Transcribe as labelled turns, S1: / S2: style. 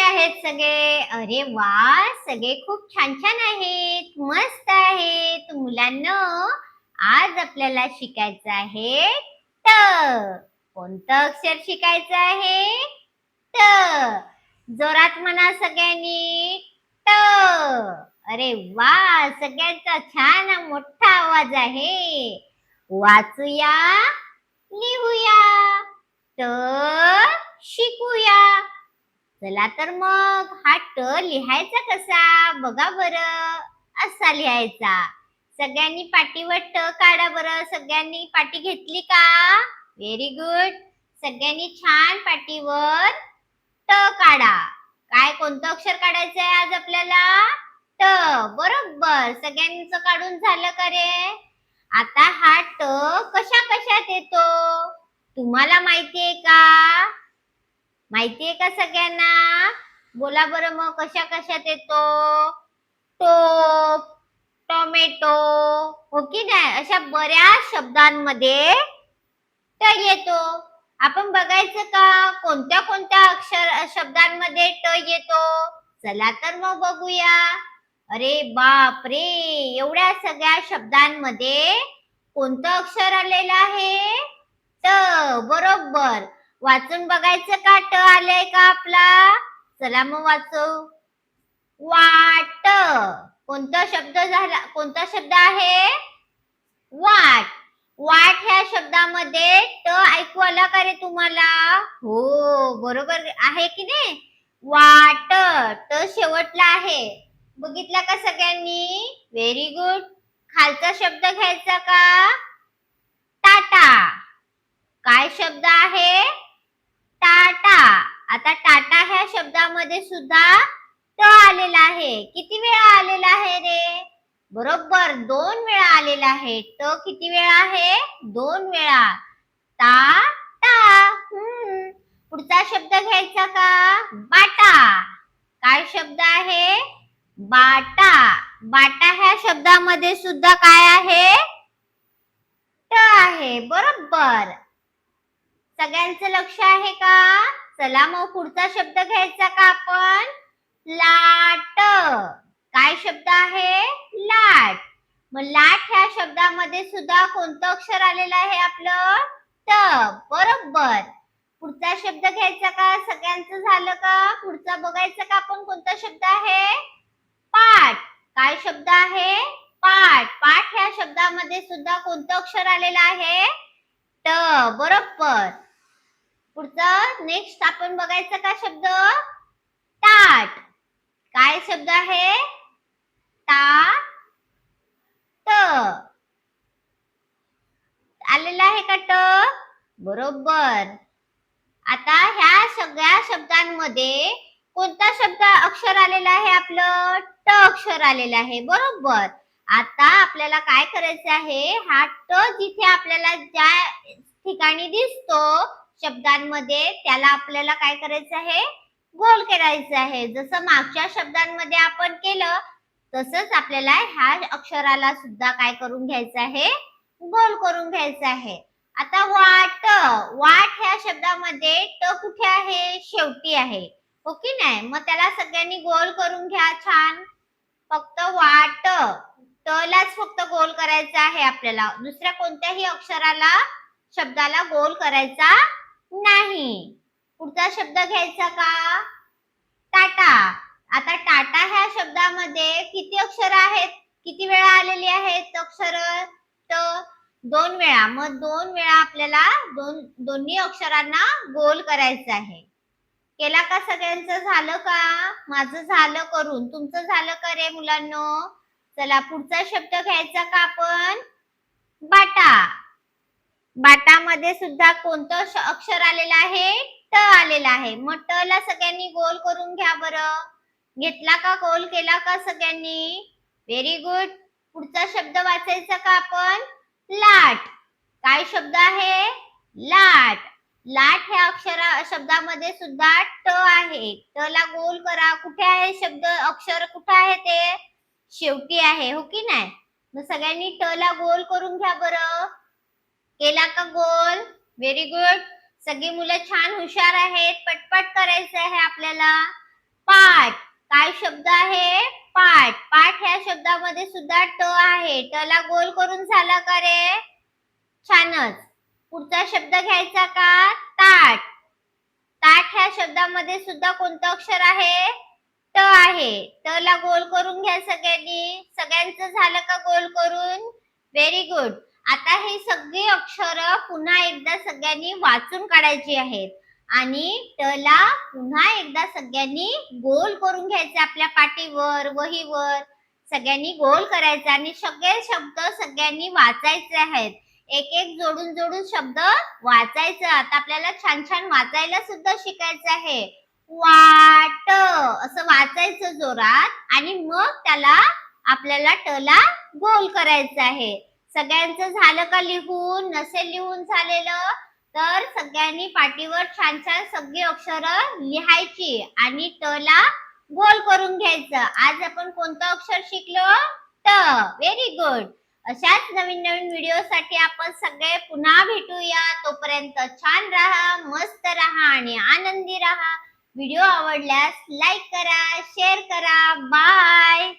S1: आहेत सगळे? अरे वा, सगळे खूप छान छान आहेत, मस्त आहेत. मुलांनो, आज आपल्याला शिकायचं आहे ट. कोणतं अक्षर शिकायचं आहे? ट. जोरात म्हणा सगळ्यांनी, ट. अरे वा, सगळ्यांचा छान मोठा आवाज आहे. वाचूया, लिहूया, ट शिकूया. चला तर मग हा ट लिहायचा कसा बघा बरं. असा लिहायचा. सगळ्यांनी पाटीवर ट काढा बरं. सगळ्यांनी पाटी घेतली का? Very good. सगळ्यांनी छान पाटीवर ट काढा. काय कोणतं अक्षर काढायचं आहे आज आपल्याला? ट. बरोबर. सगळ्यांचं काढून झालं का रे? आता हा ट कशा कशात येतो तुम्हाला माहितीये का? माहितीये का सगळ्यांना? बोला बरं मग कशा कशात येतो? टोप, टोमॅटो, हो की नाही? अशा बऱ्याच शब्दांमध्ये ट येतो. आपण बघायचं का कोणत्या कोणत्या शब्दांमध्ये ट येतो? चला तर मग बघूया. अरे बाप रे, एवढ्या सगळ्या शब्दांमध्ये कोणतं अक्षर आलेलं आहे? ट. बरोबर. वाचून बघायचं का ट आलंय का आपला? चला मग वाचू. वाट. कोणता शब्द झाला? कोणता शब्द आहे? वाट. वाट ह्या शब्दामध्ये ट ऐकू आला का रे तुम्हाला? हो, बरोबर आहे की नाही? वाट. ट शेवटला आहे. बघितला का सगळ्यांनी? Very good. खालचा शब्द घ्यायचा का? टाटा. काय शब्द आहे? टाटा. आता टाटा ह्या शब्दामध्ये सुद्धा ट आलेला आहे. किती वेळा आलेला आहे रे? बरोबर 2 वेळा आलेला आहे. ट किती वेळा आहे? 2 वेळा. ता टा. पुढचा शब्द घ्यायचा का? बाटा. काय शब्द आहे? बाटा. बाटा ह्या शब्दामध्ये सुद्धा काय आहे? ट आहे. बरोबर. सगळ्यांचं लक्ष आहे का? चला मग पुढचा शब्द घ्यायचा का आपण? लाट. काय शब्द आहे? लाट. मग लाट ह्या शब्दामध्ये सुद्धा कोणतं अक्षर आलेलं आहे आपलं? ट. बरोबर. पुढचा शब्द घ्यायचा का? सगळ्यांचं झालं का? पुढचा बघायचा का आपण कोणता शब्द आहे? पाठ. काय शब्द आहे? पाठ. पाठ ह्या शब्दामध्ये सुद्धा कोणतं अक्षर आलेलं आहे? ट. बरोबर. पुढचं नेक्स्ट आपण बघायचं का शब्द? ताट. काय शब्द आहे? ता ट. आलेला आहे का ट? बरोबर. आता ह्या सगळ्या शब्दांमध्ये कोणता शब्द अक्षर आलेला आहे आपलं? ट अक्षर आलेलं आहे. बरोबर. आता आपल्याला काय करायचं आहे? हा ट जिथे आपल्याला ज्या ठिकाणी दिसतो शब्दांमध्ये त्याला आपल्याला काय करायचं आहे? गोल करायचं आहे. जसं मागच्या शब्दांमध्ये आपण केलं तसंच आपल्याला ह्या अक्षराला सुद्धा काय करून घ्यायचं आहे? गोल करून घ्यायचं आहे. आता वाट. वाट ह्या शब्दामध्ये ट कुठे आहे? शेवटी आहे. हो की नाही? मग त्याला सगळ्यांनी गोल करून घ्या छान. फक्त वाट. ट लाच फक्त गोल करायचा आहे आपल्याला. दुसऱ्या कोणत्याही अक्षराला शब्दाला गोल करायचा नाही. पुढचा शब्द घ्यायचा का? टाटा. आता टाटा ह्या शब्दामध्ये किती अक्षर आहेत? किती वेळा आलेली आहेत अक्षर? ट 2 वेळा. मग 2 वेळा आपल्याला दोन्ही अक्षरांना गोल करायचं आहे. केला का सगळ्यांचं? झालं का? माझं झालं करून. तुमचं झालं का रे मुलांनो? चला पुढचा शब्द घ्यायचा का आपण? बाटा. बाटामध्ये सुद्धा कोणतं अक्षर आलेलं आहे? ट आलेला आहे. मग ट ला सगळ्यांनी गोल करून घ्या बरं. घेतला का? गोल केला का सगळ्यांनी? Very good. पुढचा शब्द वाचायचा का आपण? लाट. काय शब्द आहे? लाट. लाट ह्या शब्दामध्ये सुद्धा ट आहे. ट ला गोल करा. कुठे आहे शब्द? अक्षर कुठे आहे ते? शेवटी आहे. हो की नाही? मग सगळ्यांनी ट ला गोल करून घ्या बरं. केला का गोल? Very good. सगळी मुलं छान हुशार आहेत. पटपट करायचं आहे आपल्याला. पाठ. काय शब्द आहे? पाठ. पाठ ह्या शब्दामध्ये सुद्धा ट आहे. ट ला गोल करून झाला का रे? छानच. पुढचा शब्द घ्यायचा का? ताट. ताट ह्या शब्दामध्ये सुद्धा कोणतं अक्षर आहे? ट आहे. ट ला गोल करून घ्या सगळ्यांनी. सगळ्यांचं झालं का गोल करून? Very good. आता ही सगळी अक्षर पुन्हा एकदा सगळ्यांनी वाचून काढायची आहेत आणि ट ला पुन्हा एकदा सगळ्यांनी गोल करून घ्यायचे आपल्या पाटीवर, वहीवर. सगळ्यांनी गोल करायचं आणि सगळे शब्द सगळ्यांनी वाचायचे आहेत. एक एक जोडून जोडून शब्द वाचायचं. आता आपल्याला छान छान वाचायला सुद्धा शिकायचं आहे. वाट असं वाचायचं जोरात आणि मग त्याला आपल्याला ट ला गोल करायचं आहे. सगळ्यांचं झालं का लिहून? नसेल लिहून झालेलं तर सगळ्यांनी पाटीवर छान छान सगळी अक्षरं लिहायची आणि ट ला गोल करून घ्यायचं. आज आपण कोणतं अक्षर शिकलो? ट. Very good. अशाच नवीन नवीन व्हिडिओसाठी आपण सगळे पुन्हा भेटूया. तोपर्यंत छान राहा, मस्त राहा आणि आनंदी राहा. व्हिडिओ आवडल्यास लाईक करा, शेअर करा. बाय.